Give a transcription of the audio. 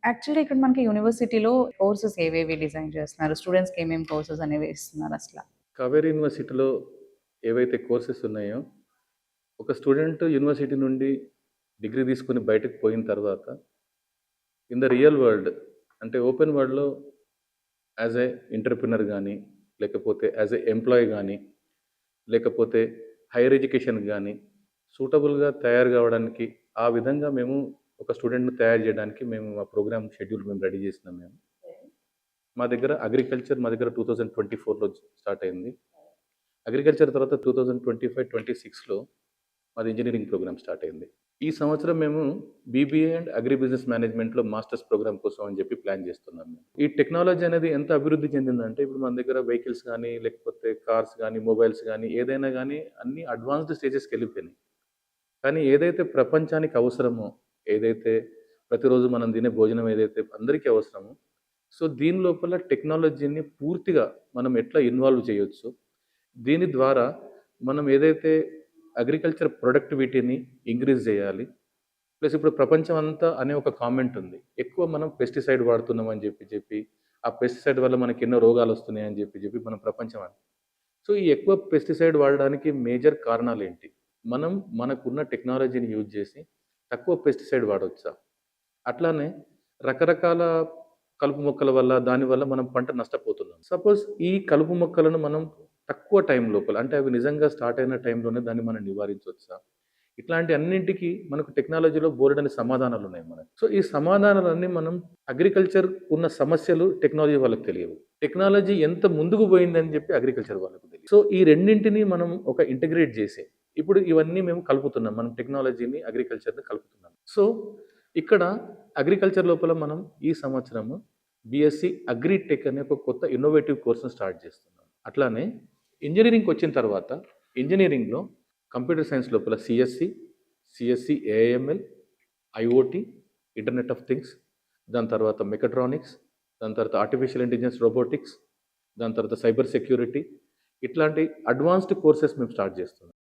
Actually ఇక్కడ మనకి యూనివర్సిటీలో కోర్సెస్ ఏవేవి డిజైన్ చేస్తున్నారు? స్టూడెంట్స్‌కి ఏమేం కోర్సెస్ అనేవి ఇస్తున్నారు అసల? కావేరీ యూనివర్సిటీలో ఏవైతే కోర్సెస్ ఉన్నాయో, ఒక స్టూడెంట్ యూనివర్సిటీ నుండి డిగ్రీ తీసుకొని బయటకు పోయిన తర్వాత, ఇన్ ద రియల్ వరల్డ్ అంటే ఓపెన్ వరల్డ్‌లో యాజ్ ఎ ఎంటర్‌ప్రెన్యూర్ గానీ, లేకపోతే యాజ్ ఎ ఎంప్లాయీ గానీ, లేకపోతే హైయర్ ఎడ్యుకేషన్‌కి గానీ, సూటబుల్‌గా తయారు కావడానికి, ఆ విధంగా మేము ఒక స్టూడెంట్‌ని తయారు చేయడానికి మేము మా ప్రోగ్రామ్ షెడ్యూల్ మేము రెడీ చేసినాం మేము. మా దగ్గర అగ్రికల్చర్ మా దగ్గర 2024లో స్టార్ట్ అయింది. అగ్రికల్చర్ తర్వాత 2025, 26లో మాది ఇంజినీరింగ్ ప్రోగ్రామ్ స్టార్ట్ అయింది. ఈ సంవత్సరం మేము బీబీఏ అండ్ అగ్రి బిజినెస్ మేనేజ్మెంట్‌లో మాస్టర్స్ ప్రోగ్రామ్ కోసం అని చెప్పి ప్లాన్ చేస్తున్నాం మేము. ఈ టెక్నాలజీ అనేది ఎంత అభివృద్ధి చెందిందంటే, ఇప్పుడు మన దగ్గర వెహికల్స్ గానీ, లేకపోతే కార్స్ గానీ, మొబైల్స్ గానీ, ఏదైనా గానీ అన్నీ అడ్వాన్స్‌డ్ స్టేజెస్‌కెళ్ళిపోయినాయి. కానీ ఏదైతే ప్రపంచానికి అవసరమో, ఏదైతే ప్రతిరోజు మనం తినే భోజనం ఏదైతే అందరికీ అవసరమో, సో దీని లోపల టెక్నాలజీని పూర్తిగా మనం ఎట్లా ఇన్వాల్వ్ చేయొచ్చు, దీని ద్వారా మనం ఏదైతే అగ్రికల్చర్ ప్రొడక్టివిటీని ఇంక్రీజ్ చేయాలి. ప్లస్ ఇప్పుడు ప్రపంచం అంతా అనే ఒక కామెంట్ ఉంది. ఎక్కువ మనం పెస్టిసైడ్ వాడుతున్నాం అని చెప్పి, ఆ పెస్టిసైడ్ వల్ల మనకి ఎన్నో రోగాలు వస్తున్నాయి అని చెప్పి మనం ప్రపంచం అంతా. సో ఈ ఎక్కువ పెస్టిసైడ్ వాడడానికి మేజర్ కారణాలేంటి? మనం మనకున్న టెక్నాలజీని యూజ్ చేసి తక్కువ పెస్టిసైడ్ వాడొచ్చా? అట్లానే రకరకాల కలుపు మొక్కల వల్ల, దానివల్ల మనం పంట నష్టపోతున్నాం. సపోజ్ ఈ కలుపు మొక్కలను మనం తక్కువ టైం లోపల, అంటే అవి నిజంగా స్టార్ట్ అయిన టైంలోనే దాన్ని మనం నివారించొచ్చా? ఇట్లాంటి అన్నింటికి మనకు టెక్నాలజీలో బోలెడన్ని సమాధానాలున్నాయి మనకు. సో, ఈ సమాధానాలన్నీ మనం అగ్రికల్చర్ ఉన్న సమస్యలు టెక్నాలజీ వాళ్ళకి తెలియవు. టెక్నాలజీ ఎంత ముందుకు పోయిందని చెప్పి అగ్రికల్చర్ వాళ్ళకు తెలియదు. సో, ఈ రెండింటిని మనం ఒక ఇంటిగ్రేట్ చేసి, ఇప్పుడు ఇవన్నీ మేము కలుపుతున్నాం. మనం టెక్నాలజీని, అగ్రికల్చర్‌ని కలుపుతున్నాం. సో, ఇక్కడ అగ్రికల్చర్ లోపల మనం ఈ సంవత్సరము బీఎస్సీ అగ్రిటెక్ అనే ఒక కొత్త ఇన్నోవేటివ్ కోర్స్‌ని స్టార్ట్ చేస్తున్నాం. అట్లానే ఇంజినీరింగ్‌కొచ్చిన తర్వాత ఇంజినీరింగ్‌లో కంప్యూటర్ సైన్స్ లోపల CSC, AIML, IOT, internet of things, దాని తర్వాత మెకాట్రానిక్స్, దాని తర్వాత ఆర్టిఫిషియల్ ఇంటెలిజెన్స్, రోబోటిక్స్, దాని తర్వాత సైబర్ సెక్యూరిటీ, ఇట్లాంటి అడ్వాన్స్డ్ కోర్సెస్ మేము స్టార్ట్ చేస్తున్నాం.